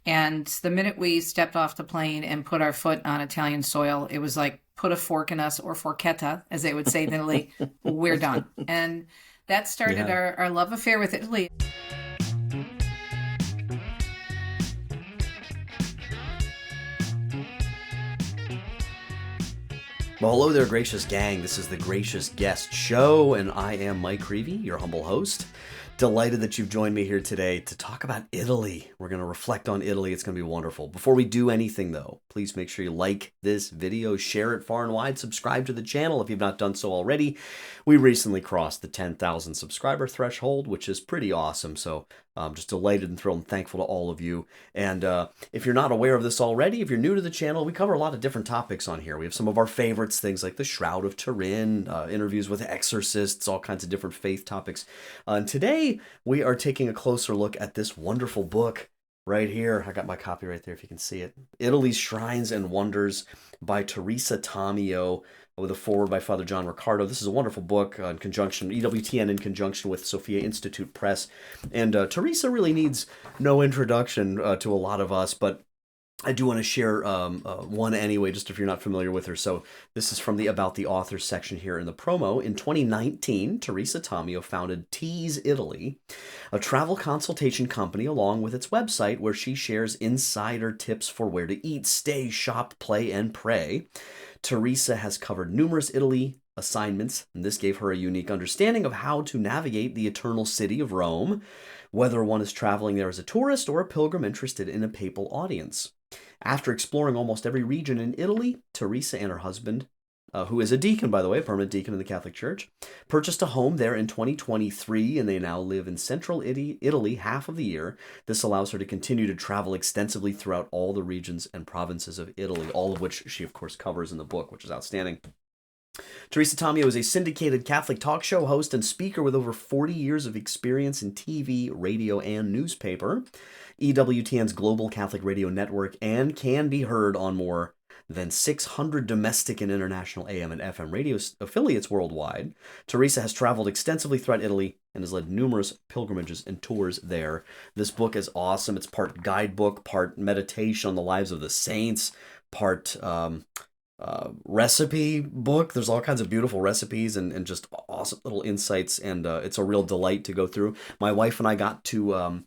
And the minute we stepped off the plane and put our foot on Italian soil, it was like put a fork in us, or forchetta, as they would say in Italy. We're done. And that started Yeah. our love affair with Italy. Well, hello there, gracious gang. This is the Gracious Guest Show, and I am Mike Creavey, your humble host. Delighted that you've joined me here today to talk about Italy. We're going to reflect on Italy. It's going to be wonderful. Before we do anything, though, please make sure you like this video, share it far and wide, subscribe to the channel if you've not done so already. We recently crossed the 10,000 subscriber threshold, which is pretty awesome. So I'm just delighted and thrilled and thankful to all of you. And if you're not aware of this already, if you're new to the channel, we cover a lot of different topics on here. We have some of our favorites, things like the Shroud of Turin, interviews with exorcists, all kinds of different faith topics. And today, we are taking a closer look at this wonderful book right here. I got my copy right there if you can see it. Italy's Shrines and Wonders by Teresa Tomeo, with a foreword by Father John Riccardo. This is a wonderful book in conjunction, EWTN in conjunction with Sophia Institute Press. And Teresa really needs no introduction to a lot of us, but I do want to share one anyway, just if you're not familiar with her. So this is from the About the Author section here in the promo. In 2019, Teresa Tomeo founded Tease Italy, a travel consultation company, along with its website, where she shares insider tips for where to eat, stay, shop, play, and pray. Teresa has covered numerous Italy assignments, and this gave her a unique understanding of how to navigate the eternal city of Rome, whether one is traveling there as a tourist or a pilgrim interested in a papal audience. After exploring almost every region in Italy, Teresa and her husband, who is a deacon, by the way, a permanent deacon in the Catholic Church, purchased a home there in 2023, and they now live in central Italy half of the year. This allows her to continue to travel extensively throughout all the regions and provinces of Italy, all of which she, of course, covers in the book, which is outstanding. Teresa Tomeo is a syndicated Catholic talk show host and speaker with over 40 years of experience in TV, radio, and newspaper, EWTN's global Catholic radio network, and can be heard on more than 600 domestic and international AM and FM radio affiliates worldwide. Teresa has traveled extensively throughout Italy and has led numerous pilgrimages and tours there. This book is awesome. It's part guidebook, part meditation on the lives of the saints, part recipe book. There's all kinds of beautiful recipes and just awesome little insights, and it's a real delight to go through. My wife and I got to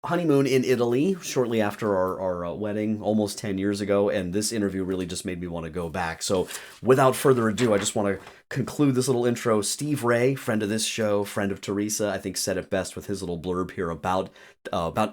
honeymoon in Italy shortly after our wedding almost 10 years ago, and this interview really just made me want to go back. So without further ado, I just want to conclude this little intro. Steve Ray, friend of this show, friend of Teresa, I think said it best with his little blurb here about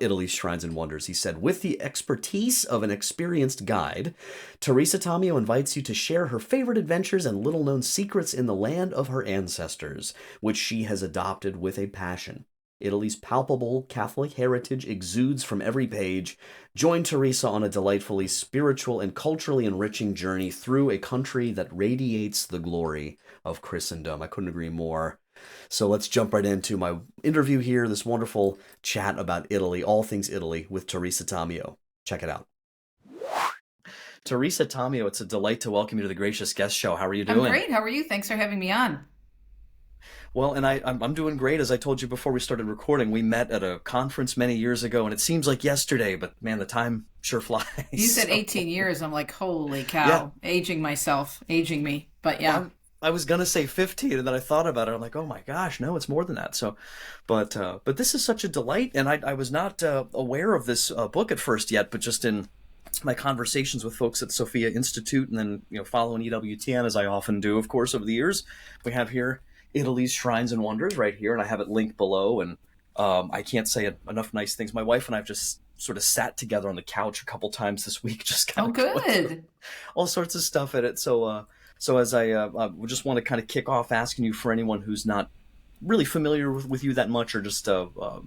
Italy's Shrines and Wonders. He said, with the expertise of an experienced guide, Teresa Tomeo invites you to share her favorite adventures and little-known secrets in the land of her ancestors, which she has adopted with a passion. Italy's palpable Catholic heritage exudes from every page. Join Teresa on a delightfully spiritual and culturally enriching journey through a country that radiates the glory of Christendom. I couldn't agree more. So let's jump right into my interview here, this wonderful chat about Italy, all things Italy, with Teresa Tomeo. Check it out. Teresa Tomeo, it's a delight to welcome you to the Gracious Guest Show. How are you doing? I'm great. How are you? Thanks for having me on. Well, and I'm doing great. As I told you before we started recording, we met at a conference many years ago, and it seems like yesterday, but man, the time sure flies. You said 18 years. I'm like, holy cow, yeah. Aging myself, aging me. But yeah. Well, I was going to say 15, and then I thought about it. I'm like, oh my gosh, no, it's more than that. So, but this is such a delight, and I was not aware of this book at first yet, but just in my conversations with folks at Sophia Institute, and then following EWTN, as I often do, of course, over the years, we have here Italy's Shrines and Wonders right here, and I have it linked below, and I can't say enough nice things. My wife and I have just sort of sat together on the couch a couple times this week, just kind of good, all sorts of stuff in it. So as I just want to kind of kick off asking you, for anyone who's not really familiar with you that much, or just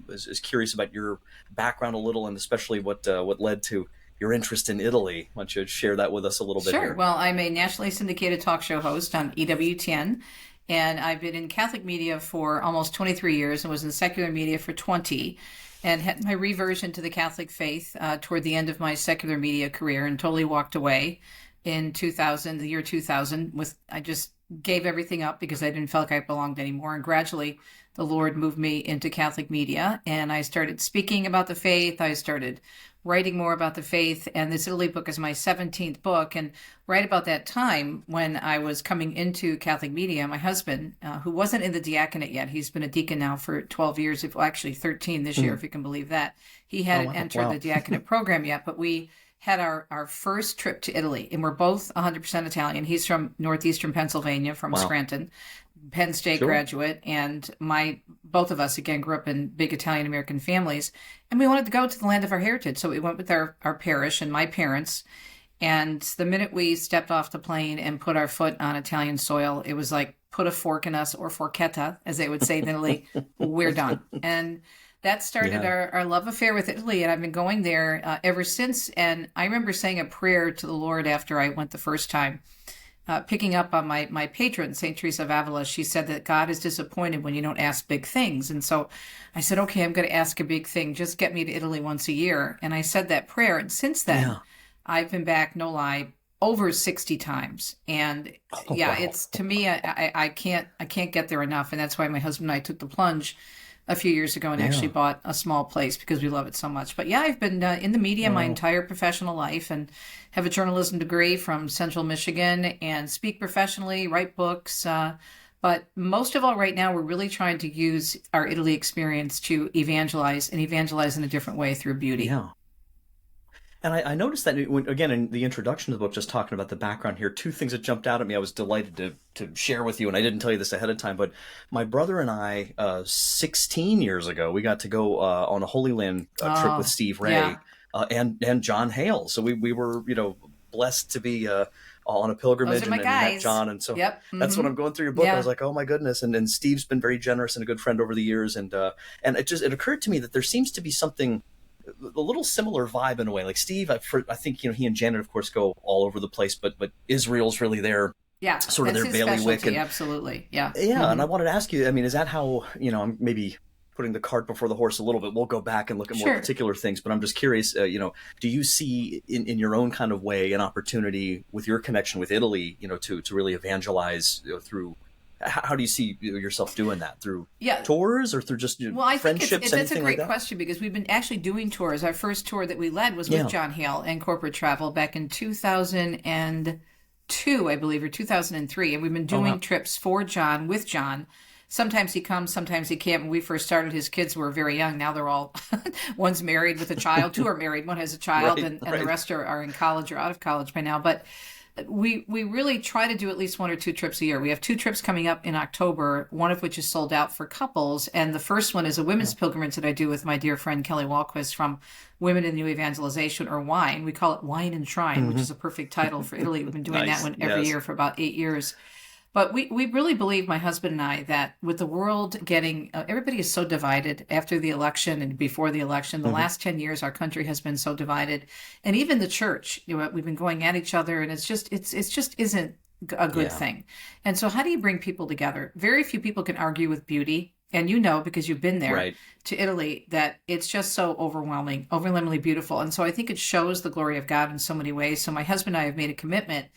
is curious about your background a little, and especially what led to your interest in Italy. Why don't you share that with us a little bit here? Sure. Well, I'm a nationally syndicated talk show host on EWTN. And I've been in Catholic media for almost 23 years and was in secular media for 20, and had my reversion to the Catholic faith toward the end of my secular media career, and totally walked away in the year 2000. I just gave everything up because I didn't feel like I belonged anymore. And gradually, the Lord moved me into Catholic media, and I started speaking about the faith. I started writing more about the faith, and this Italy book is my 17th book. And right about that time, when I was coming into Catholic media, my husband, who wasn't in the diaconate yet, he's been a deacon now for 12 years, well, actually 13 this year, if you can believe that. He hadn't entered the diaconate program yet, but we had our first trip to Italy, and we're both 100% Italian. He's from northeastern Pennsylvania, from Scranton, Penn State graduate, and both of us again grew up in big Italian American families, and we wanted to go to the land of our heritage. So we went with our parish and my parents, and the minute we stepped off the plane and put our foot on Italian soil, it was like put a fork in us, or forchetta, as they would say in Italy. We're done. And that started our love affair with Italy, and I've been going there ever since. And I remember saying a prayer to the Lord after I went the first time, picking up on my patron, St. Teresa of Avila. She said that God is disappointed when you don't ask big things. And so I said, okay, I'm going to ask a big thing. Just get me to Italy once a year. And I said that prayer. And since then, I've been back, no lie, over 60 times. And it's, to me, I can't get there enough. And that's why my husband and I took the plunge a few years ago and actually bought a small place because we love it so much. But I've been in the media my entire professional life, and have a journalism degree from Central Michigan, and speak professionally, write books. But most of all, right now, we're really trying to use our Italy experience to evangelize in a different way through beauty. Yeah. And I noticed that, again, in the introduction to the book, just talking about the background here, two things that jumped out at me I was delighted to share with you, and I didn't tell you this ahead of time, but my brother and I, 16 years ago, we got to go on a Holy Land trip with Steve Ray and John Hale. So we were, blessed to be on a pilgrimage and met John. And so that's what I'm going through your book. I was like, oh my goodness. And Steve's been very generous and a good friend over the years. And it occurred to me that there seems to be something, a little similar vibe in a way. Like Steve, I think he and Janet, of course, go all over the place, but Israel's really their sort of their bailiwick. And absolutely, And I wanted to ask you, I mean, is that how I'm maybe putting the cart before the horse a little bit? We'll go back and look at more particular things, but I'm just curious. Do you see in your own kind of way an opportunity with your connection with Italy, to really evangelize through? How do you see yourself doing that? Through tours or through just friendships? That's a great question, because we've been actually doing tours. Our first tour that we led was with John Hale and Corporate Travel back in 2002, I believe, or 2003. And we've been doing trips for John, with John. Sometimes he comes, sometimes he can't. When we first started, his kids were very young. Now they're all, one's married with a child, two are married, one has a child, and the rest are in college or out of college by now. But we really try to do at least 1 or 2 trips a year. We have 2 trips coming up in October, one of which is sold out for couples. And the first one is a women's pilgrimage that I do with my dear friend Kelly Walquist from Women in New Evangelization, or WINE. We call it Wine and Shrine, which is a perfect title for Italy. We've been doing that one every year for about 8 years. But we really believe, my husband and I, that with the world getting, everybody is so divided after the election and before the election. The last 10 years, our country has been so divided. And even the church, we've been going at each other, and it's just isn't a good thing. And so how do you bring people together? Very few people can argue with beauty. And because you've been there to Italy, that it's just so overwhelmingly beautiful. And so I think it shows the glory of God in so many ways. So my husband and I have made a commitment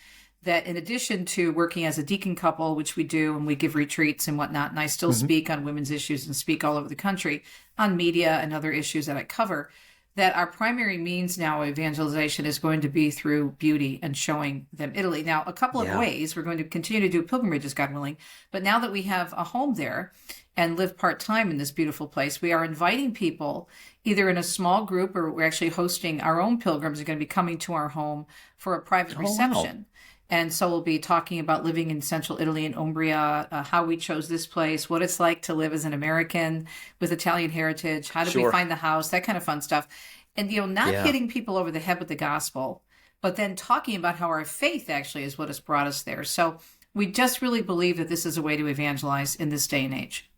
that in addition to working as a deacon couple, which we do, and we give retreats and whatnot, and I still speak on women's issues and speak all over the country on media and other issues that I cover, that our primary means now of evangelization is going to be through beauty and showing them Italy. Now, a couple of ways. We're going to continue to do pilgrimages, God willing, but now that we have a home there and live part-time in this beautiful place, we are inviting people either in a small group, or we're actually hosting our own pilgrims are going to be coming to our home for a private reception. Wow. And so we'll be talking about living in central Italy and Umbria, how we chose this place, what it's like to live as an American with Italian heritage, how did we find the house, that kind of fun stuff. And, not hitting people over the head with the gospel, but then talking about how our faith actually is what has brought us there. So we just really believe that this is a way to evangelize in this day and age.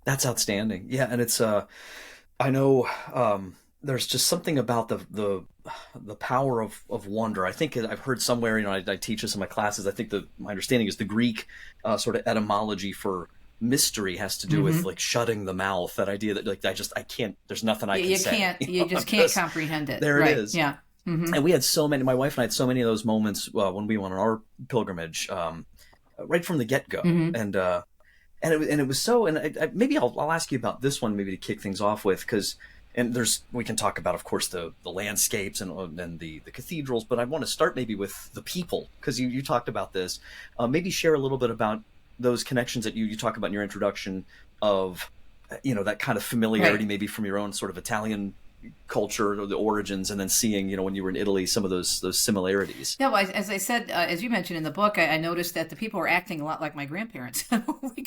That's outstanding. Yeah, and it's, I know there's just something about the power of wonder. I think I've heard somewhere, I teach this in my classes. I think my understanding is the Greek sort of etymology for mystery has to do with like shutting the mouth. That idea that like I can't. There's nothing I can say. You just can't comprehend it. There it is. Yeah. And we had so many. My wife and I had so many of those moments when we went on our pilgrimage. right from the get-go. Mm-hmm. And it was so, and maybe I'll ask you about this one maybe to kick things off with, because we can talk about, of course, the landscapes and the cathedrals, but I want to start maybe with the people, because you talked about this. Maybe share a little bit about those connections that you talk about in your introduction of, that kind of familiarity, Right. maybe from your own sort of Italian culture or the origins, and then seeing, when you were in Italy, some of those similarities. Yeah, well, as I said, as you mentioned in the book, I noticed that the people were acting a lot like my grandparents. We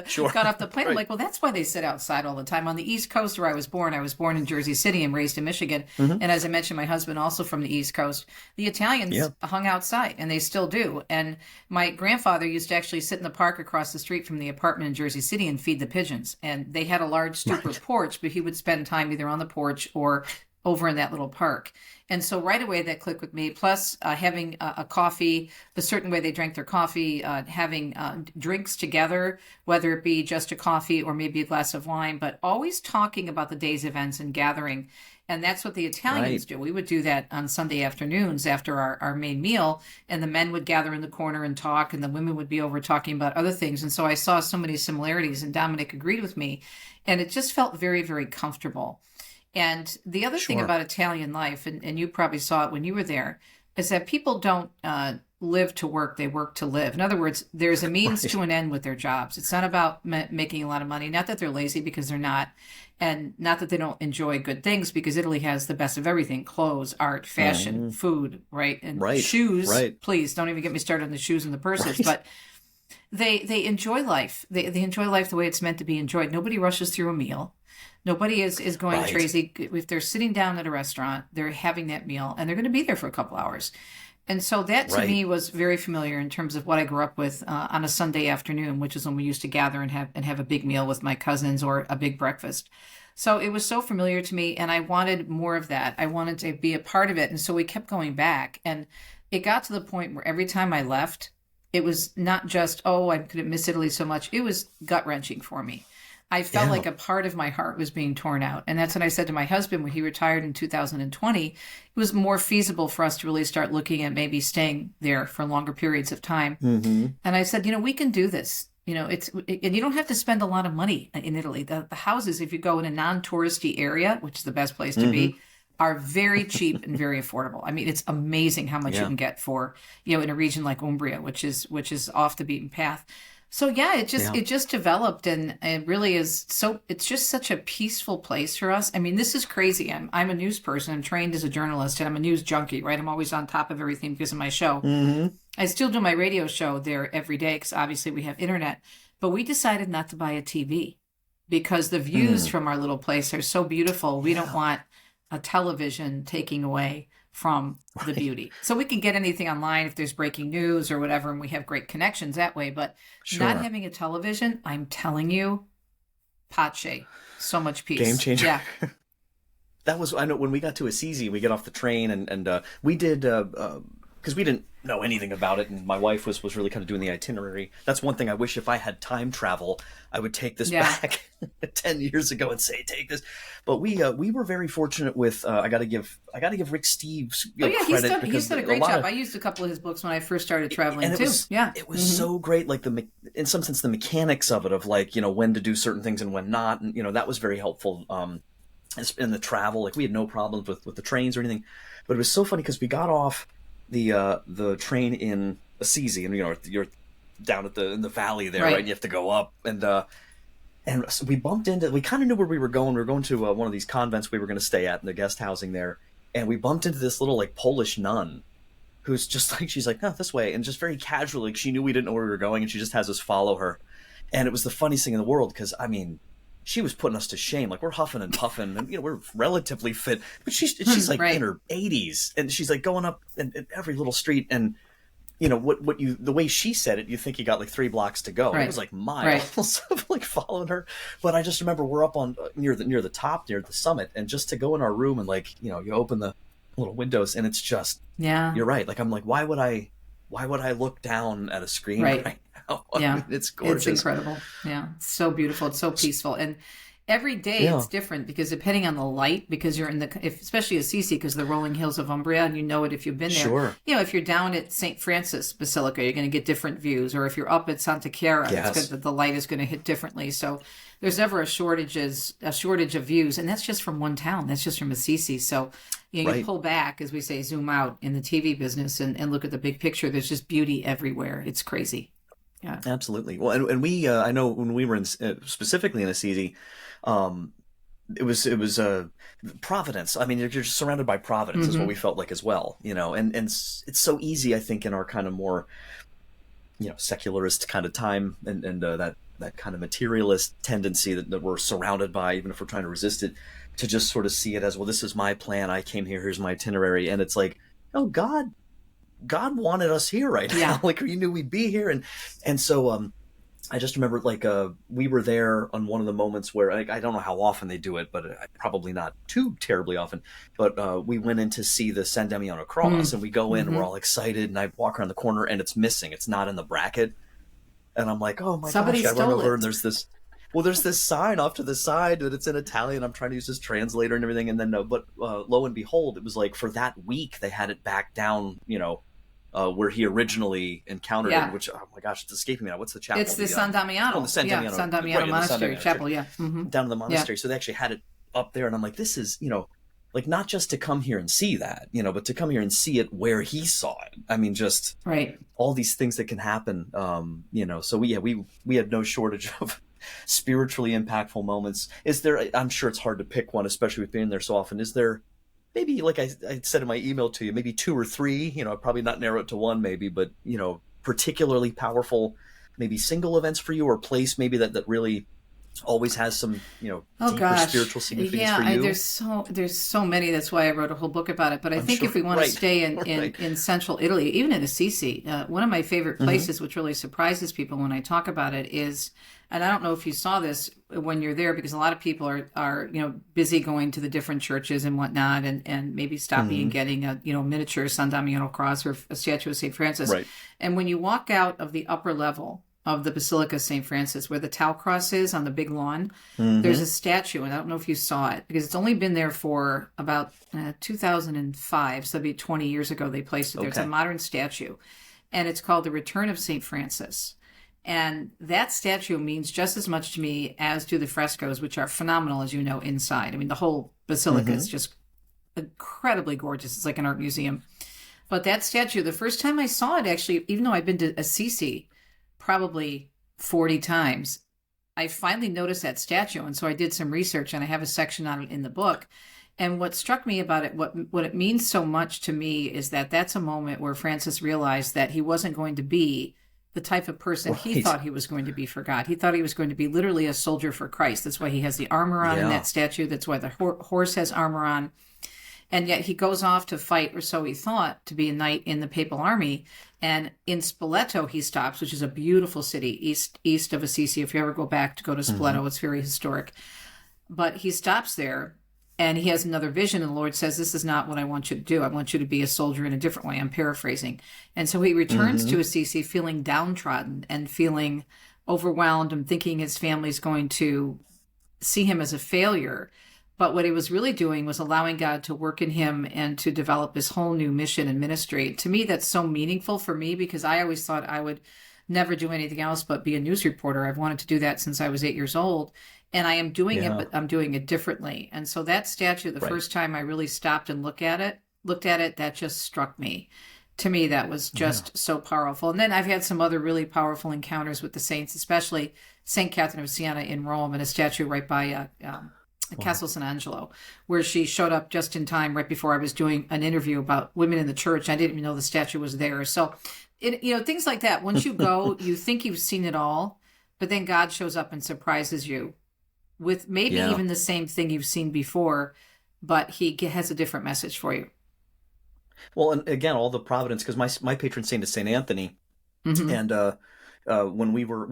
Sure. got off the plane. I'm Right. like, well, that's why they sit outside all the time. On the East Coast, where I was born in Jersey City and raised in Michigan. Mm-hmm. And as I mentioned, my husband also from the East Coast. The Italians Yeah. hung outside, and they still do. And my grandfather used to actually sit in the park across the street from the apartment in Jersey City and feed the pigeons. And they had a large stoop or porch, but he would spend time either on the porch or over in that little park. And so right away that clicked with me. Plus having a coffee, a certain way they drank their coffee, having drinks together, whether it be just a coffee or maybe a glass of wine, but always talking about the day's events and gathering. And that's what the Italians Right. do. We would do that on Sunday afternoons after our main meal, and the men would gather in the corner and talk, and the women would be over talking about other things. And so I saw so many similarities, and Dominic agreed with me, and it just felt very, very comfortable. And the other thing Sure. about Italian life, and you probably saw it when you were there, is that people don't live to work, they work to live. In other words, there's a means Right. to an end with their jobs. It's not about making a lot of money. Not that they're lazy, because they're not. And not that they don't enjoy good things, because Italy has the best of everything: clothes, art, fashion, Mhm. food, right? And Right. shoes. Right. Please don't even get me started on the shoes and the purses. Right. But they enjoy life. They enjoy life the way it's meant to be enjoyed. Nobody rushes through a meal. Nobody is going Right. crazy. If they're sitting down at a restaurant, they're having that meal and they're going to be there for a couple hours. And so that to Right. me was very familiar in terms of what I grew up with on a Sunday afternoon, which is when we used to gather and have a big meal with my cousins or a big breakfast. So it was so familiar to me, and I wanted more of that. I wanted to be a part of it. And so we kept going back. And it got to the point where every time I left, it was not just, oh, I couldn't miss Italy so much. It was gut wrenching for me. I felt Yeah. like a part of my heart was being torn out. And that's what I said to my husband when he retired in 2020. It was more feasible for us to really start looking at maybe staying there for longer periods of time. Mm-hmm. And I said, we can do this. And you don't have to spend a lot of money in Italy. The houses, if you go in a non-touristy area, which is the best place to be, are very cheap and very affordable. I mean, it's amazing how much you Yeah. can get for, in a region like Umbria, which is off the beaten path. So yeah, Yeah. it just developed, and it really is so. It's just such a peaceful place for us. I mean, this is crazy. I'm a news person. I'm trained as a journalist, and I'm a news junkie. Right, I'm always on top of everything because of my show. Mm-hmm. I still do my radio show there every day because obviously we have internet. But we decided not to buy a TV because the views from our little place are so beautiful. We don't want a television taking away from the beauty. So we can get anything online if there's breaking news or whatever, and we have great connections that way. But not Sure. having a television, I'm telling you, pace, so much peace. Game changer. Yeah. That was, I know, when we got to Assisi, we get off the train and we did, because we didn't know anything about it, and my wife was really kind of doing the itinerary. That's one thing I wish, if I had time travel, I would take this Yeah. back 10 years ago and say, take this. But we were very fortunate with, I got to give Rick Steves Oh yeah, credit, he's done a a great lot job. of, I used a couple of his books when I first started traveling and too. Yeah. it was so great, like in some sense the mechanics of it, of like, when to do certain things and when not, and that was very helpful. In the travel, like we had no problems with the trains or anything, but it was so funny because we got off the train in Assisi, and you're down in the valley there, Right. right? And you have to go up, and so we bumped into, we kind of knew where we were going. We were going to one of these convents we were going to stay at in the guest housing there, and we bumped into this little like Polish nun who's just like, she's like, no, this way, and just very casually, like she knew we didn't know where we were going, and she just has us follow her, and it was the funniest thing in the world because I mean, she was putting us to shame. Like we're huffing and puffing, and we're relatively fit, but she's like Right. in her 80s, and she's like going up in every little street, and the way she said it, you think you got like 3 blocks to go. Right. It was like miles of like following her. But I just remember we're up on near the top, near the summit, and just to go in our room and like you open the little windows, and it's just, Yeah. you're right. Like I'm like, why would I look down at a screen Right. right now? I Yeah. mean, it's gorgeous. It's incredible. Yeah. It's so beautiful. It's so peaceful. And every day Yeah, it's different because depending on the light, because you're in especially Assisi, because the rolling hills of Umbria, and you know it if you've been there. sure. If you're down at St. Francis Basilica, you're going to get different views, or if you're up at Santa Chiara, it's good Yes, that the light is going to hit differently. So there's never a shortage of views, and that's just from one town. That's just from Assisi. So you right. pull back, as we say, zoom out in the TV business, and look at the big picture. There's just beauty everywhere. It's crazy. Yeah. Absolutely. Well, and we, I know when we were in, specifically in Assisi, um, it was Providence. I mean, you're just surrounded by Providence is what Mm-hmm. we felt like as well, and it's so easy, I think, in our kind of more, secularist kind of time, and that kind of materialist tendency that we're surrounded by, even if we're trying to resist it, to just sort of see it as, well, this is my plan. I came here. Here's my itinerary. And it's like, oh, God wanted us here right Yeah. now. Like, he knew we'd be here. And so, I just remember, like, we were there on one of the moments where, I don't know how often they do it, but probably not too terribly often. But we went in to see the San Damiano cross, and we go in and we're all excited, and I walk around the corner and it's missing. It's not in the bracket. And I'm like, oh my Somebody gosh, I run stole over it. and there's this sign off to the side that it's in Italian. I'm trying to use this translator and everything. And then, but lo and behold, it was like for that week, they had it back down, where he originally encountered Yeah. it, which, oh my gosh, it's escaping me now. What's the chapel? It's the San Damiano. The San Yeah, Damiano. San Damiano Right, the San Monastery Damiano Chapel. Yeah. Mm-hmm. down to the Yeah. monastery. So they actually had it up there. And I'm like, this is, like, not just to come here and see that, but to come here and see it where he saw it. I mean, just Right. all these things that can happen. So we had no shortage of spiritually impactful moments. Is there, I'm sure it's hard to pick one, especially with being there so often. Is there maybe, like I said in my email to you, maybe two or three, probably not narrow it to one maybe, but, particularly powerful, maybe single events for you, or place maybe that really always has some, Oh deeper gosh. spiritual significance Yeah, for you? there's so many. That's why I wrote a whole book about it. But I think sure. if we want Right. to stay in, Right. in central Italy, even in Assisi, one of my favorite places, which really surprises people when I talk about it, is, and I don't know if you saw this when you're there, because a lot of people are busy going to the different churches and whatnot, and maybe stopping and getting a miniature San Damiano cross or a statue of St. Francis. Right. And when you walk out of the upper level of the Basilica of St. Francis, where the Tau cross is on the big lawn, there's a statue, and I don't know if you saw it, because it's only been there for about 2005, so that'd be 20 years ago they placed it there. It's a Okay. modern statue, and it's called the Return of St. Francis. And that statue means just as much to me as do the frescoes, which are phenomenal, as you know, inside. I mean, the whole basilica is just incredibly gorgeous. It's like an art museum. But that statue, the first time I saw it, actually, even though I've been to Assisi probably 40 times, I finally noticed that statue. And so I did some research, and I have a section on it in the book. And what struck me about it, what it means so much to me, is that that's a moment where Francis realized that he wasn't going to be the type of person he Right. thought he was going to be for God. He thought he was going to be literally a soldier for Christ. That's why he has the armor on in Yeah. that statue. That's why the horse has armor on. And yet he goes off to fight, or so he thought, to be a knight in the papal army. And in Spoleto he stops, which is a beautiful city east of Assisi. If you ever go back to go to Spoleto, it's very historic. But he stops there, and he has another vision, and the Lord says, this is not what I want you to do. I want you to be a soldier in a different way. I'm paraphrasing. And so he returns to Assisi feeling downtrodden and feeling overwhelmed, and thinking his family's going to see him as a failure. But what he was really doing was allowing God to work in him and to develop this whole new mission and ministry. To me, that's so meaningful for me, because I always thought I would never do anything else but be a news reporter. I've wanted to do that since I was 8 years old. And I am doing it, but I'm doing it differently. And so that statue, the first time I really stopped and looked at it, that just struck me. To me, that was just so powerful. And then I've had some other really powerful encounters with the saints, especially St. Catherine of Siena in Rome, and a statue right by Castle San Angelo, where she showed up just in time right before I was doing an interview about women in the church. I didn't even know the statue was there. So, things like that. Once you go, you think you've seen it all, but then God shows up and surprises you with maybe even the same thing you've seen before, but he has a different message for you. Well, and again, all the providence, because my patron saint is Saint Anthony, and when we were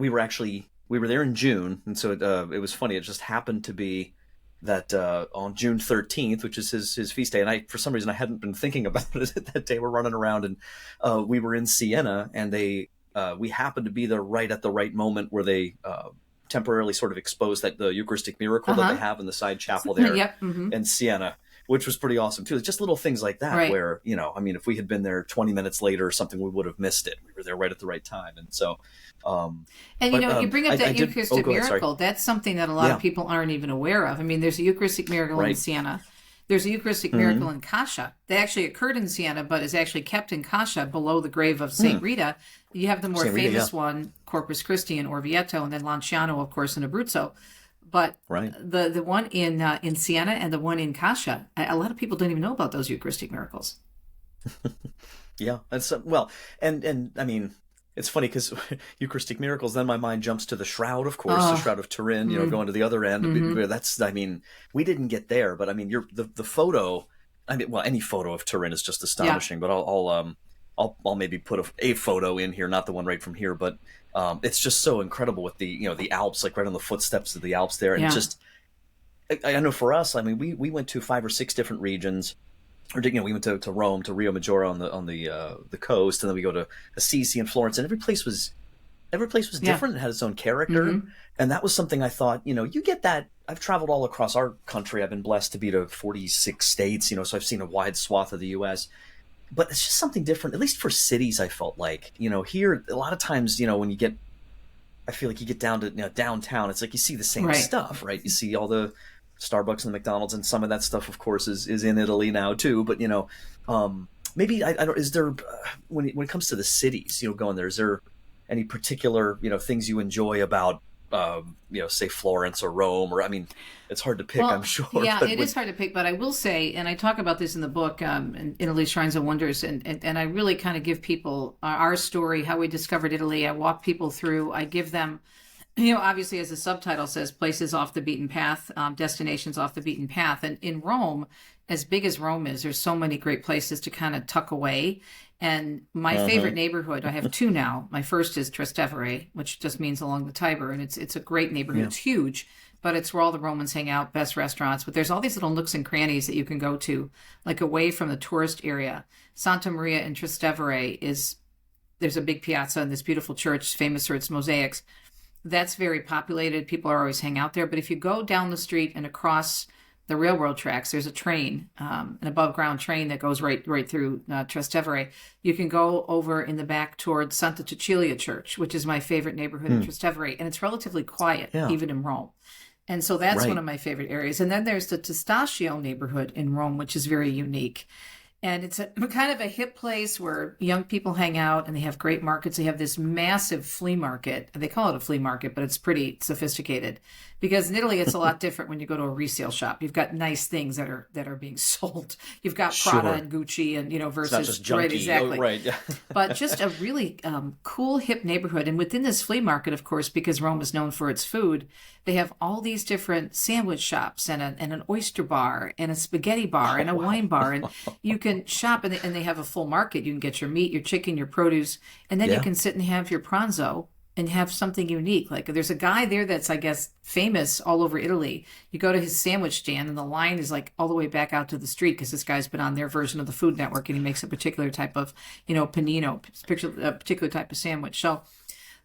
there in June, and so it was funny. It just happened to be that on June 13th, which is his feast day, and for some reason I hadn't been thinking about it that day. We're running around, and we were in Siena, and we happened to be there right at the right moment where they temporarily sort of exposed the Eucharistic miracle that they have in the side chapel there Yep. Mm-hmm. in Siena, which was pretty awesome too. It's just little things like that Right. where, I mean, if we had been there 20 minutes later or something, we would have missed it. We were there right at the right time. And so, And you bring up that Eucharistic go ahead, sorry. miracle. That's something that a lot of people aren't even aware of. I mean, there's a Eucharistic miracle in Siena. There's a Eucharistic miracle in Cascia that actually occurred in Siena, but is actually kept in Cascia below the grave of Saint Rita. You have the more famous one, Corpus Christi in Orvieto, and then Lanciano, of course, in Abruzzo. But the one in Siena and the one in Cascia, a lot of people don't even know about those Eucharistic miracles. Yeah, that's and I mean, it's funny because Eucharistic miracles, then my mind jumps to the shroud, of course, the shroud of Turin, going to the other end. That's, I mean, we didn't get there, but I mean, the photo. I mean, well, any photo of Turin is just astonishing. But I'll maybe put a photo in here, not the one right from here, but it's just so incredible with the Alps, like right on the footsteps of the Alps there, and just I know for us, I mean, we went to 5 or 6 different regions. Or we went to Rome, to Rio Maggiore on the coast, and then we go to Assisi and Florence, and every place was different. It had its own character, and that was something I thought, you get that. I've traveled all across our country. I've been blessed to be to 46 states, so I've seen a wide swath of the U.S. But it's just something different, at least for cities. I felt like, here a lot of times, when I feel like you get down to downtown, it's like you see the same stuff, right? You see all the Starbucks and the McDonald's, and some of that stuff, of course, is in Italy now too. But maybe I don't. Is there when it comes to the cities, going there? Is there any particular things you enjoy about say Florence or Rome? Or I mean, it's hard to pick. I'm sure. Yeah, it is hard to pick. But I will say, and I talk about this in the book, in Italy's Shrines and Wonders, and I really kind of give people our story, how we discovered Italy. I walk people through. I give them. Obviously, as the subtitle says, places off the beaten path, destinations off the beaten path. And in Rome, as big as Rome is, there's so many great places to kind of tuck away. And my favorite neighborhood, I have 2 now. My first is Trastevere, which just means along the Tiber. And it's a great neighborhood. It's huge, but it's where all the Romans hang out, best restaurants. But there's all these little nooks and crannies that you can go to, like away from the tourist area. Santa Maria in Trastevere there's a big piazza and this beautiful church, famous for its mosaics. That's very populated. People are always hang out there. But if you go down the street and across the railroad tracks, there's a train, an above ground train that goes right through Trastevere. You can go over in the back towards Santa Cecilia Church, which is my favorite neighborhood in Trastevere. And it's relatively quiet, even in Rome. And so that's one of my favorite areas. And then there's the Testaccio neighborhood in Rome, which is very unique. And it's a kind of a hip place where young people hang out and they have great markets. They have this massive flea market. They call it a flea market, but it's pretty sophisticated because in Italy, it's a lot different when you go to a resale shop. You've got nice things that are being sold. You've got Prada and Gucci and, versus. It's not just junky. Right, exactly. Oh, right. But just a really cool, hip neighborhood. And within this flea market, of course, because Rome is known for its food, they have all these different sandwich shops and an oyster bar and a spaghetti bar and a wine bar. And you can shop and they have a full market. You can get your meat, your chicken, your produce, and then you can sit and have your pranzo and have something unique. Like there's a guy there that's, I guess, famous all over Italy. You go to his sandwich stand and the line is like all the way back out to the street because this guy's been on their version of the Food Network and he makes a particular type of, panino, a particular type of sandwich. So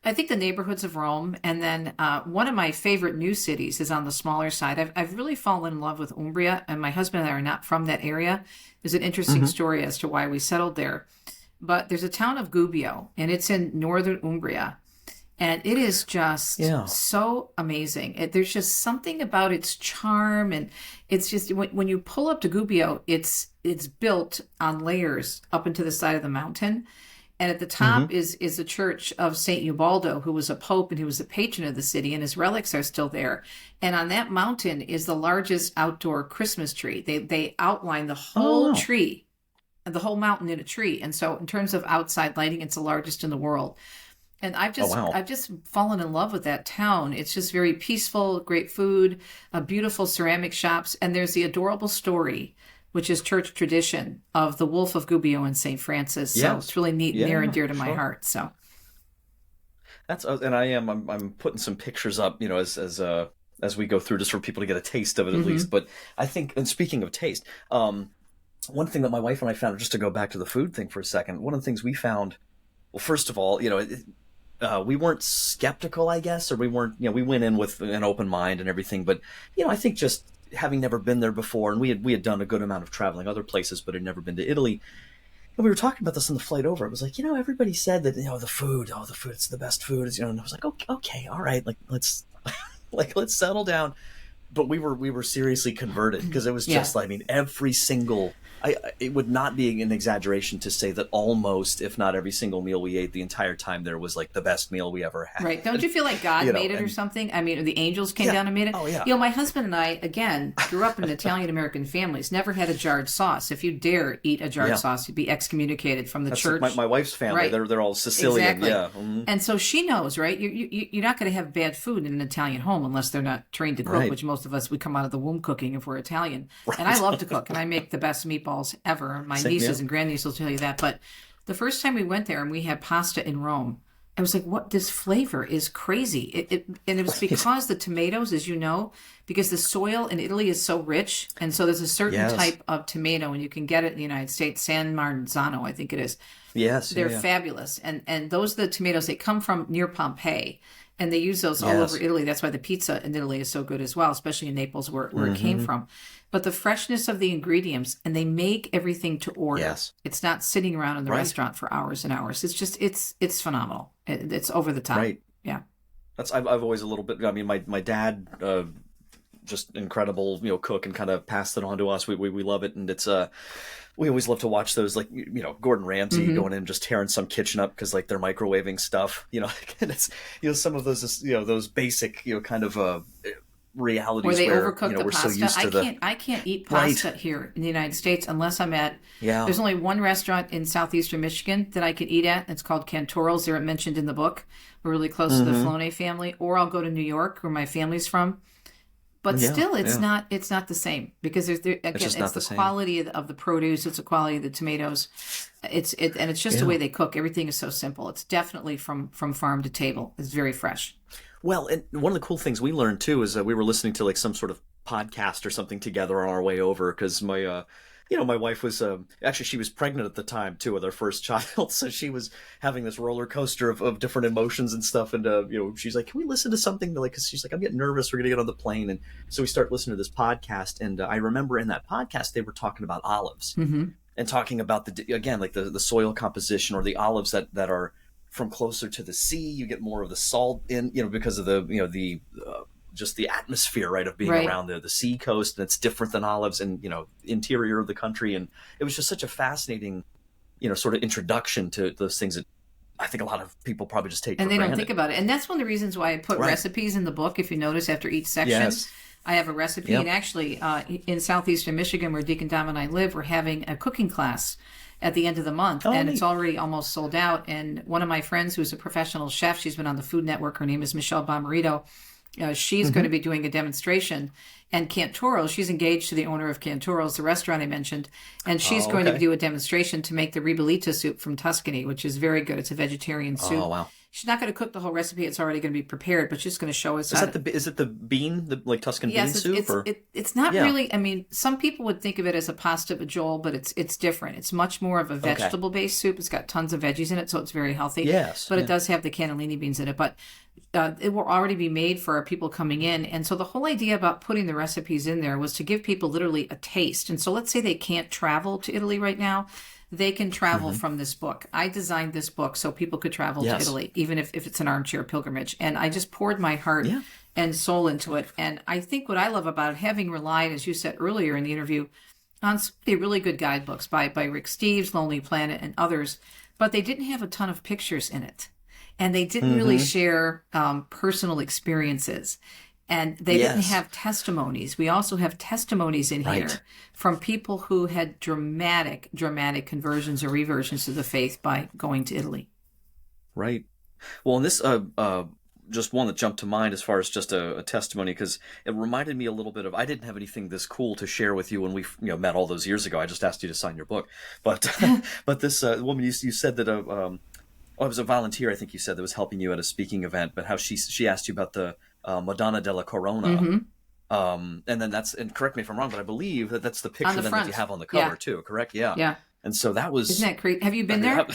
I think the neighborhoods of Rome, and then one of my favorite new cities is on the smaller side. I've really fallen in love with Umbria, and my husband and I are not from that area. There's an interesting story as to why we settled there. But there's a town of Gubbio, and it's in northern Umbria. And it is just so amazing. There's just something about its charm. And it's just, when you pull up to Gubbio, it's built on layers up into the side of the mountain. And at the top is the church of St. Ubaldo, who was a pope and who was the patron of the city, and his relics are still there. And on that mountain is the largest outdoor Christmas tree. They outline the whole tree, the whole mountain in a tree. And so in terms of outside lighting, it's the largest in the world. And I've just fallen in love with that town. It's just very peaceful, great food, beautiful ceramic shops. And there's the adorable story, which is church tradition, of the Wolf of Gubbio and St. Francis. So it's really neat, near and dear to my heart. So that's, and I'm putting some pictures up, as we go through, just for people to get a taste of it at least. But I think, and speaking of taste, one thing that my wife and I found, just to go back to the food thing for a second, one of the things we found, well, first of all, we weren't skeptical, I guess, or we weren't, we went in with an open mind and everything. But, I think just having never been there before, and we had done a good amount of traveling other places, but had never been to Italy. And we were talking about this on the flight over. It was like, everybody said that, the food, it's the best food. And I was like, okay, all right, like let's let's settle down. But we were seriously converted, because it was just, every single, it would not be an exaggeration to say that almost, if not every single meal we ate the entire time there was like the best meal we ever had. Right. Don't you feel like God made it or something? I mean, or the angels came down and made it? Oh, yeah. My husband and I, again, grew up in Italian-American families, never had a jarred sauce. If you dare eat a jarred sauce, you'd be excommunicated from the church. Like my wife's family. Right. They're all Sicilian. Exactly. Yeah. Mm-hmm. And so she knows, right? You're not going to have bad food in an Italian home unless they're not trained to cook, which most of us, we come out of the womb cooking if we're Italian. Right. And I love to cook, and I make the best meatballs ever. My nieces and grandnieces will tell you that. But the first time we went there and we had pasta in Rome, I was like, what? This flavor is crazy. And it was because the tomatoes, as you know, because the soil in Italy is so rich. And so there's a certain type of tomato, and you can get it in the United States, San Marzano, I think it is. Yes. They're fabulous. And those are the tomatoes. They come from near Pompeii. And they use those all over Italy. That's why the pizza in Italy is so good as well, especially in Naples where it came from. But the freshness of the ingredients, and they make everything to order. Yes. It's not sitting around in the restaurant for hours and hours. It's just, it's phenomenal. It's over the top. Right. Yeah. I've always a little bit, my dad, just incredible, cook, and kind of passed it on to us. We love it. And it's, we always love to watch those, like, Gordon Ramsay going in, just tearing some kitchen up because, like, they're microwaving stuff, and it's, some of those, those basic, kind of realities where they overcook the we're pasta. So used to I can't eat pasta here in the United States unless I'm at, there's only one restaurant in southeastern Michigan that I can eat at. It's called Cantoro's. They're mentioned in the book. We're really close to the Floney family. Or I'll go to New York, where my family's from. But still, it's not the same, because it's the quality of the produce, it's the quality of the tomatoes, and it's just the way they cook. Everything is so simple. It's definitely from farm to table. It's very fresh. Well, and one of the cool things we learned too is that we were listening to like some sort of podcast or something together on our way over, because my my wife was actually, she was pregnant at the time too with our first child, so she was having this roller coaster of different emotions and stuff. And she's like, "Can we listen to something?" Because she's like, "I'm getting nervous. We're gonna get on the plane." And so we start listening to this podcast, and I remember in that podcast they were talking about olives and talking about the soil composition, or the olives that are from closer to the sea. You get more of the salt in, because of the just the atmosphere, right, of being around the sea coast, and it's different than olives in, interior of the country. And it was just such a fascinating, sort of introduction to those things that I think a lot of people probably just take for granted. And they don't think about it. And that's one of the reasons why I put recipes in the book. If you notice, after each section, I have a recipe. And actually, in southeastern Michigan, where Deacon Dom and I live, we're having a cooking class at the end of the month, and it's already almost sold out. And one of my friends, who's a professional chef, she's been on the Food Network, her name is Michelle Bomarito, she's going to be doing a demonstration. And Cantoro's, she's engaged to the owner of Cantoro's, the restaurant I mentioned, and she's going to do a demonstration to make the ribollita soup from Tuscany, which is very good. It's a vegetarian soup. Oh, wow. She's not going to cook the whole recipe. It's already going to be prepared, but she's going to show us is it the bean, the Tuscan bean soup? It's not really, I mean, some people would think of it as a pasta vajol, but it's different. It's much more of a vegetable-based soup. It's got tons of veggies in it, so it's very healthy. Yes. But it does have the cannellini beans in it. But it will already be made for our people coming in. And so the whole idea about putting the recipes in there was to give people literally a taste. And so let's say they can't travel to Italy right now. They can travel from this book. I designed this book so people could travel to Italy, even if it's an armchair pilgrimage. And I just poured my heart and soul into it. And I think what I love about it, having relied, as you said earlier in the interview, on some really good guidebooks by Rick Steves, Lonely Planet, and others, but they didn't have a ton of pictures in it. And they didn't really share personal experiences. And they didn't have testimonies. We also have testimonies in here from people who had dramatic conversions or reversions to the faith by going to Italy. Right. Well, and this, just one that jumped to mind as far as just a testimony, because it reminded me a little bit of, I didn't have anything this cool to share with you when we met all those years ago. I just asked you to sign your book. But but this woman, you said that it was a volunteer, I think you said, that was helping you at a speaking event, but how she asked you about the Madonna della Corona. And then and correct me if I'm wrong, but I believe that's the picture that you have on the cover too, correct? Yeah. And so that was... Isn't that crazy? Have you been there?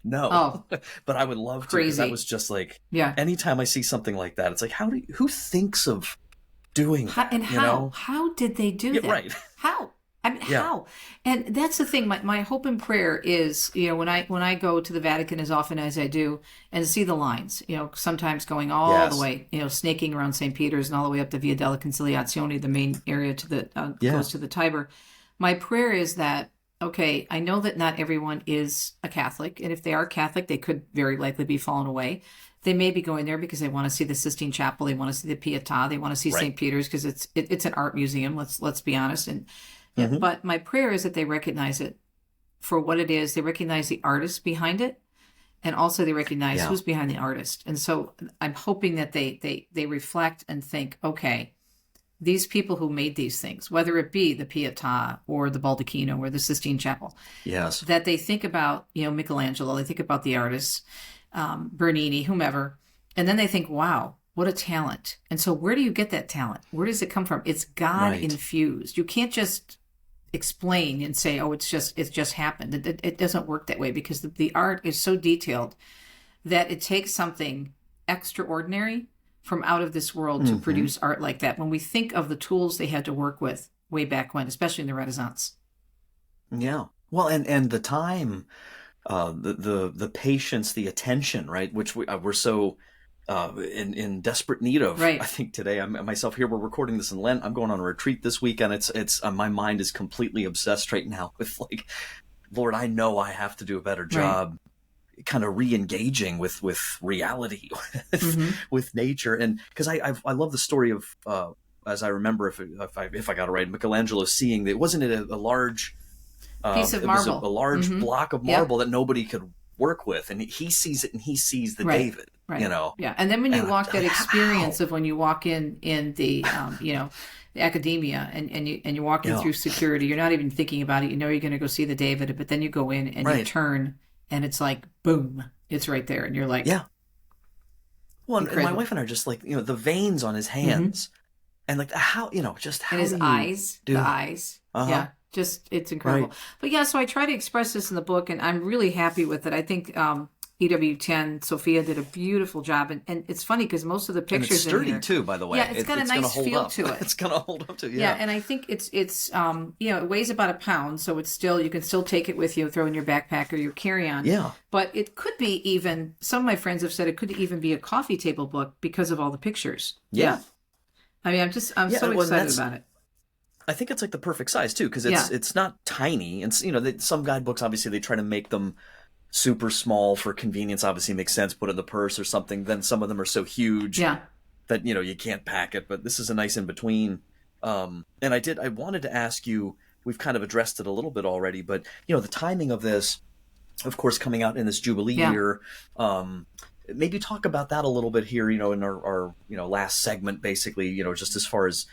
No, Oh, but I would love to, because that crazy. was just like, Yeah. anytime I see something like that, it's like, who thinks of doing How, that? and You how? know? How did they do Yeah, that? right. How? I mean, Yeah. how? And that's the thing. My hope and prayer is, when I go to the Vatican as often as I do and see the lines, sometimes going all the Yes. way, snaking around St. Peter's and all the way up to Via della Conciliazione, the main area Yeah. goes to the Tiber. My prayer is that, okay, I know that not everyone is a Catholic, and if they are Catholic, they could very likely be fallen away. They may be going there because they want to see the Sistine Chapel, they want to see the Pietà, they want to see Right. St. Peter's because it's an art museum. Let's be honest. And yeah, Hmm. but my prayer is that they recognize it for what it is. They recognize the artist behind it, and also they recognize Yeah. who's behind the artist. And so I'm hoping that they reflect and think, okay, these people who made these things, whether it be the Pietà or the Baldacchino or the Sistine Chapel, Yes. that they think about, Michelangelo, they think about the artists, Bernini, whomever, and then they think, wow, what a talent. And so where do you get that talent? Where does it come from? It's God Right. infused. You can't just explain and say, oh, it's just happened. It doesn't work that way, because the art is so detailed that it takes something extraordinary from out of this world to Hmm. produce art like that. When we think of the tools they had to work with way back when, especially in the Renaissance. Yeah. Well, and the time, the patience, the attention, right? Which we're so in desperate need of. I Right. think today, I'm myself here. We're recording this in Lent. I'm going on a retreat this weekend. It's my mind is completely obsessed right now with, like, Lord, I know I have to do a better Right. job, kind of re-engaging with reality, Mm-hmm. with nature. And because I love the story of, as I remember, if I got it right, Michelangelo seeing that, wasn't it a large, Piece of it was a marble. large Mm-hmm. block of Yep. marble that nobody could work with, and he sees it, and he sees the Right. David, Right. and Yeah. And then when you I'm walk that like, experience how? of when you walk in the the academia, and you're walking Yeah. through security, you're not even thinking about it. You know you're going to go see the David, but then you go in and you Right. turn, and it's like boom, it's right there, and you're like, Yeah. Well, and my incredible. wife and I are just like, the veins on his Mm-hmm. hands, and like, how, just And how his do you eyes, the do it? eyes, Uh-huh. yeah, just it's Right. incredible. But yeah, so I try to express this in the book, and I'm really happy with it. I think EW10 Sophia did a beautiful job, and it's funny because most of the And it's pictures in sturdy here, too, by the way. yeah, it's got a It's gonna nice hold feel up. to it. It's gonna hold up to, Yeah, yeah. and I think it's it weighs about a pound, so it's still, you can still take it with you, throw in your backpack or your carry-on. Yeah. But it could be even, some of my friends have said it could even be a coffee table book because of all the pictures. Yeah. Yeah. I mean, I'm Yeah. so Well, and excited that's, about it. I think it's like the perfect size too, because Yeah. it's not tiny. And some guidebooks, obviously, they try to make them super small for convenience. Obviously, makes sense. Put it in the purse or something. Then some of them are so huge Yeah. that you can't pack it. But this is a nice in between. And I wanted to ask you. We've kind of addressed it a little bit already, but the timing of this, of course, coming out in this Jubilee Yeah. year. Maybe talk about that a little bit here, in our last segment, basically, just as far as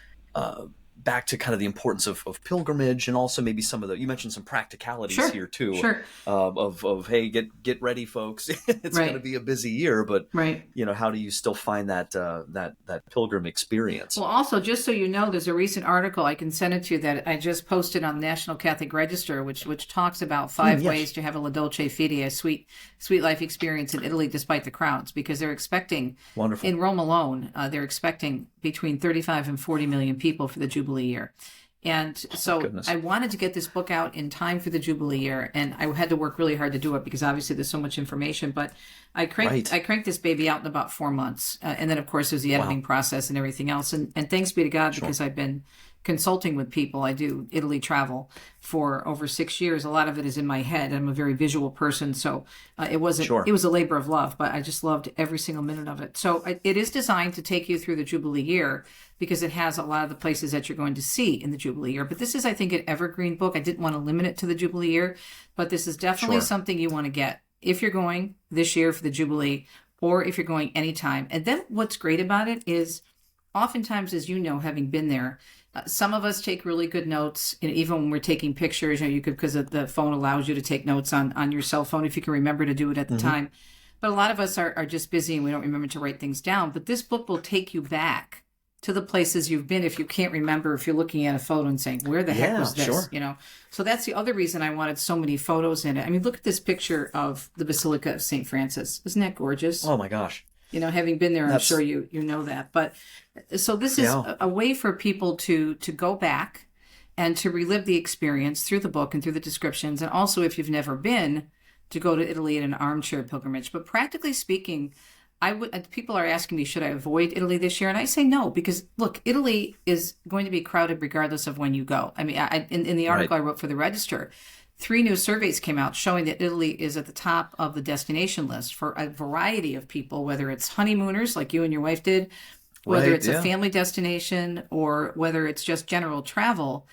back to kind of the importance of pilgrimage, and also maybe some of you mentioned some practicalities Sure. here too, Sure. of hey, get ready, folks. It's going to Right. be a busy year, but Right. how do you still find that pilgrim experience? Well, also, just so you know, there's a recent article I can send it to you that I just posted on the National Catholic Register, which talks about 5 Yes. ways to have a La Dolce Fede, a sweet life experience in Italy despite the crowds, because they're expecting, Wonderful. in Rome alone, they're expecting between 35 and 40 million people for the Jubilee year. And so goodness. I wanted to get this book out in time for the Jubilee year, and I had to work really hard to do it because obviously there's so much information. But I cranked this baby out in about 4 months, and then of course there's the editing process and everything else. And thanks be to God, because I've been consulting with people. I do Italy travel for over 6 years. A lot of it is in my head. I'm a very visual person, so it wasn't. Sure. It was a labor of love, but I just loved every single minute of it. So it is designed to take you through the Jubilee year, because it has a lot of the places that you're going to see in the Jubilee year. But this is, I think, an evergreen book. I didn't want to limit it to the Jubilee year, but this is definitely Sure. something you want to get if you're going this year for the Jubilee, or if you're going anytime. And then what's great about it is, oftentimes, as you know, having been there, some of us take really good notes, and even when we're taking pictures, you could, because the phone allows you to take notes on your cell phone if you can remember to do it at the time. But a lot of us are just busy and we don't remember to write things down. But this book will take you back to the places you've been if you can't remember, if you're looking at a photo and saying, where the heck was this? Sure. You know, so that's the other reason I wanted so many photos in it. I mean, look at this picture of the Basilica of St. Francis. Isn't that gorgeous? Oh my gosh. You know, having been there, I'm sure you know that. But so this is a way for people to go back and to relive the experience through the book and through the descriptions. And also, if you've never been, to go to Italy in an armchair pilgrimage. But practically speaking, people are asking me, should I avoid Italy this year? And I say no, because look, Italy is going to be crowded regardless of when you go. I mean, in the article I wrote for the Register, 3 new surveys came out showing that Italy is at the top of the destination list for a variety of people, whether it's honeymooners like you and your wife did, whether it's a family destination, or whether it's just general travel.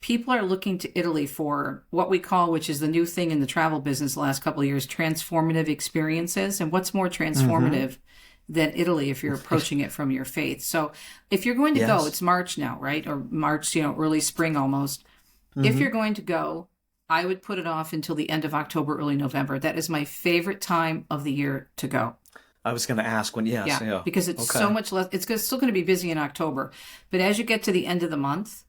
People are looking to Italy for what we call, which is the new thing in the travel business the last couple of years, transformative experiences. And what's more transformative than Italy if you're approaching it from your faith? So if you're going to go, it's March now, right? Or March, early spring almost. If you're going to go, I would put it off until the end of October, early November. That is my favorite time of the year to go. I was going to ask when, because it's so much less. It's still going to be busy in October. But as you get to the end of the month,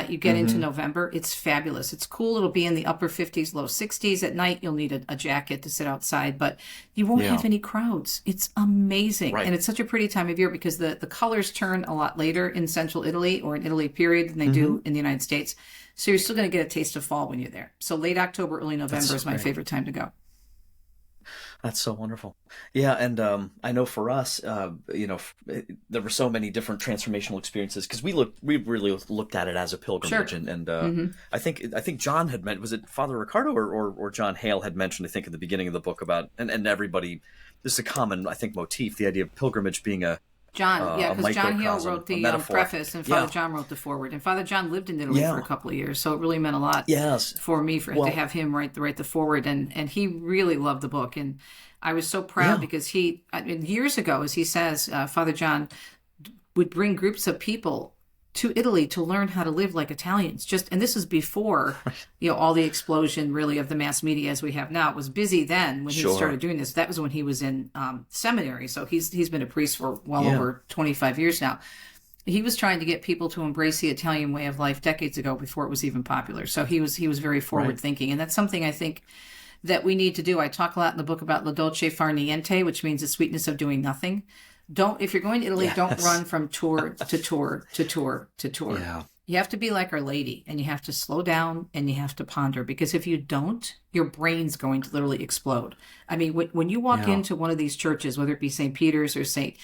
you get into November, it's fabulous. It's cool. It'll be in the upper 50s, low 60s. At night, you'll need a jacket to sit outside, but you won't have any crowds. It's amazing. And it's such a pretty time of year because the colors turn a lot later in central Italy or in Italy period than they do in the United States. So you're still going to get a taste of fall when you're there. So late October, early November is my favorite time to go. That's so wonderful. Yeah, and I know for us, there were so many different transformational experiences because we really looked at it as a pilgrimage, and I think John had meant, was it Father Ricardo or John Hale had mentioned, I think in the beginning of the book about and everybody, this is a common, I think, motif, the idea of pilgrimage being John, because John Hale wrote the preface, and Father John wrote the foreword. And Father John lived in Italy for a couple of years, so it really meant a lot for me to have him write the foreword. And he really loved the book. And I was so proud because years ago, as he says, Father John would bring groups of people to Italy to learn how to live like Italians. And this is before, all the explosion really of the mass media as we have now. It was busy then when he started doing this. That was when he was in seminary. So he's been a priest for well over 25 years now. He was trying to get people to embrace the Italian way of life decades ago before it was even popular. So he was very forward thinking. And that's something I think that we need to do. I talk a lot in the book about la dolce far niente, which means the sweetness of doing nothing. If you're going to Italy, don't run from tour to tour to tour to tour. Yeah. You have to be like Our Lady, and you have to slow down and you have to ponder, because if you don't, your brain's going to literally explode. I mean, when you walk into one of these churches, whether it be St. Peter's or St.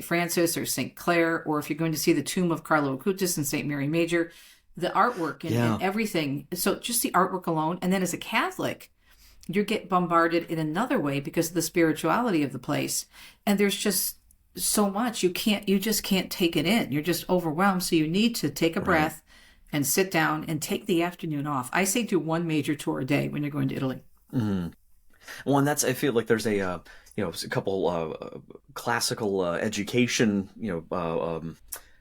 Francis or St. Clare, or if you're going to see the tomb of Carlo Acutis and St. Mary Major, the artwork and everything. So just the artwork alone. And then as a Catholic, you get bombarded in another way because of the spirituality of the place. And there's just so much. You just can't take it in. You're just overwhelmed. So you need to take a breath and sit down and take the afternoon off. I say do one major tour a day when you're going to Italy. Mm-hmm. Well, and I feel like there's a couple classical education,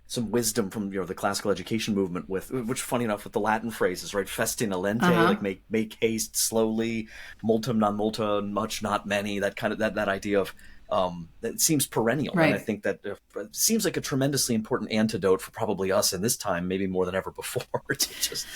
some wisdom from the classical education movement which funny enough with the Latin phrases, right? Festina lente, like make haste slowly, multum non multa, much not many, that kind of that idea of that seems perennial, right? And I think that it seems like a tremendously important antidote for probably us in this time, maybe more than ever before, to just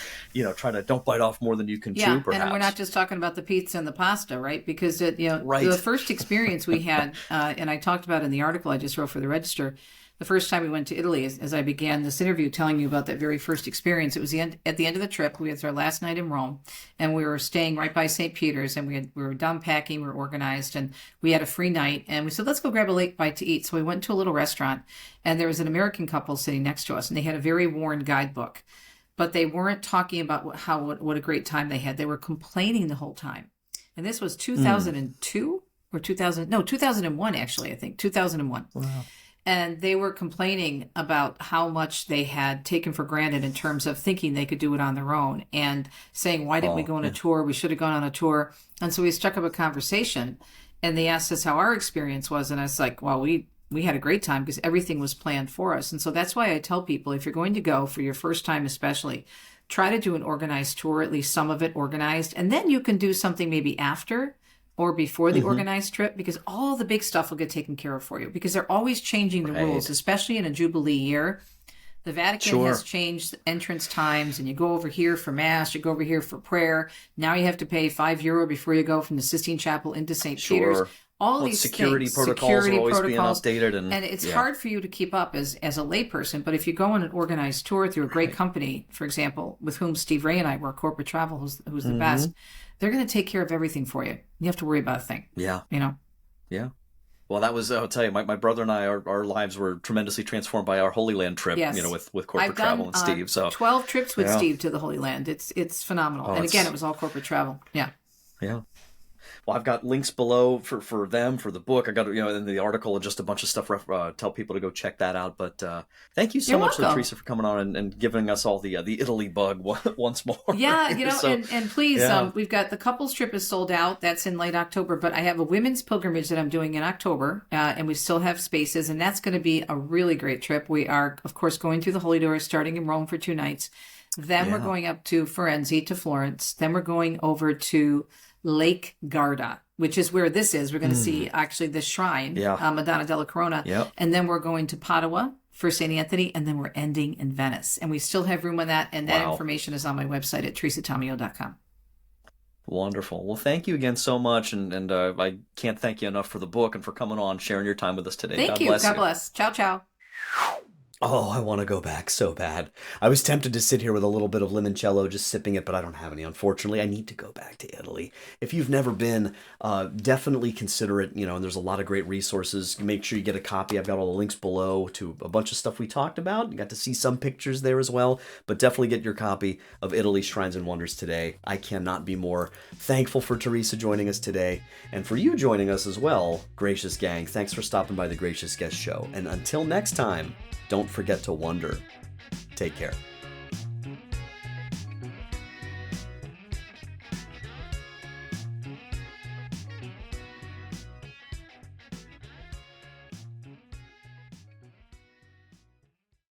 try to don't bite off more than you can chew, perhaps. And we're not just talking about the pizza and the pasta, right? Because the first experience we had, and I talked about in the article I just wrote for the Register. The first time we went to Italy, as I began this interview telling you about that very first experience, it was at the end of the trip. We had our last night in Rome, and we were staying right by St. Peter's, and we were done packing, we were organized, and we had a free night, and we said, let's go grab a late bite to eat. So we went to a little restaurant, and there was an American couple sitting next to us, and they had a very worn guidebook, but they weren't talking about what a great time they had. They were complaining the whole time. And this was 2002 or 2001, actually, I think, 2001. Wow. And they were complaining about how much they had taken for granted in terms of thinking they could do it on their own and saying, why didn't we go on a tour? We should have gone on a tour. And so we struck up a conversation, and they asked us how our experience was. And I was like, well, we had a great time because everything was planned for us. And so that's why I tell people, if you're going to go for your first time especially, try to do an organized tour, at least some of it organized. And then you can do something maybe after, or before the organized trip, because all the big stuff will get taken care of for you, because they're always changing the rules, especially in a Jubilee year. The Vatican has changed entrance times, and you go over here for Mass, you go over here for prayer. Now you have to pay €5 before you go from the Sistine Chapel into St. Peter's. All these security things, protocols are always being updated, and it's hard for you to keep up as a layperson. But if you go on an organized tour through a great company, for example, with whom Steve Ray and I work, Corporate Travel, who's the best, they're going to take care of everything for you. You have to worry about a thing. Yeah. Yeah. Well, that was, I'll tell you, my brother and I, our lives were tremendously transformed by our Holy Land trip, with Corporate Travel and Steve. So 12 trips with Steve to the Holy Land. It's phenomenal. And again, it was all corporate travel. Yeah. Yeah. Well, I've got links below for them, for the book. I got, in the article, just a bunch of stuff, tell people to go check that out. But thank you so much, Teresa, for coming on and giving us all the Italy bug once more. Yeah, and please, we've got the couples trip is sold out. That's in late October. But I have a women's pilgrimage that I'm doing in October, and we still have spaces. And that's going to be a really great trip. We are, of course, going through the Holy Doors, starting in Rome for 2 nights. Then we're going up to Firenze, to Florence. Then we're going over to Lake Garda, which is where this is. We're going to see actually the shrine, Madonna della Corona. Yep. And then we're going to Padua for St. Anthony, and then we're ending in Venice. And we still have room on that, and that information is on my website at teresatomeo.com. Wonderful. Well, thank you again so much, and I can't thank you enough for the book and for coming on, sharing your time with us today. Thank you. God bless. Ciao, ciao. Oh, I want to go back so bad. I was tempted to sit here with a little bit of limoncello, just sipping it, but I don't have any, unfortunately. I need to go back to Italy. If you've never been, definitely consider it, and there's a lot of great resources. Make sure you get a copy. I've got all the links below to a bunch of stuff we talked about. You got to see some pictures there as well, but definitely get your copy of Italy Shrines and Wonders today. I cannot be more thankful for Teresa joining us today, and for you joining us as well, Gracious Gang. Thanks for stopping by the Gracious Guest Show. And until next time, don't forget to wonder. Take care.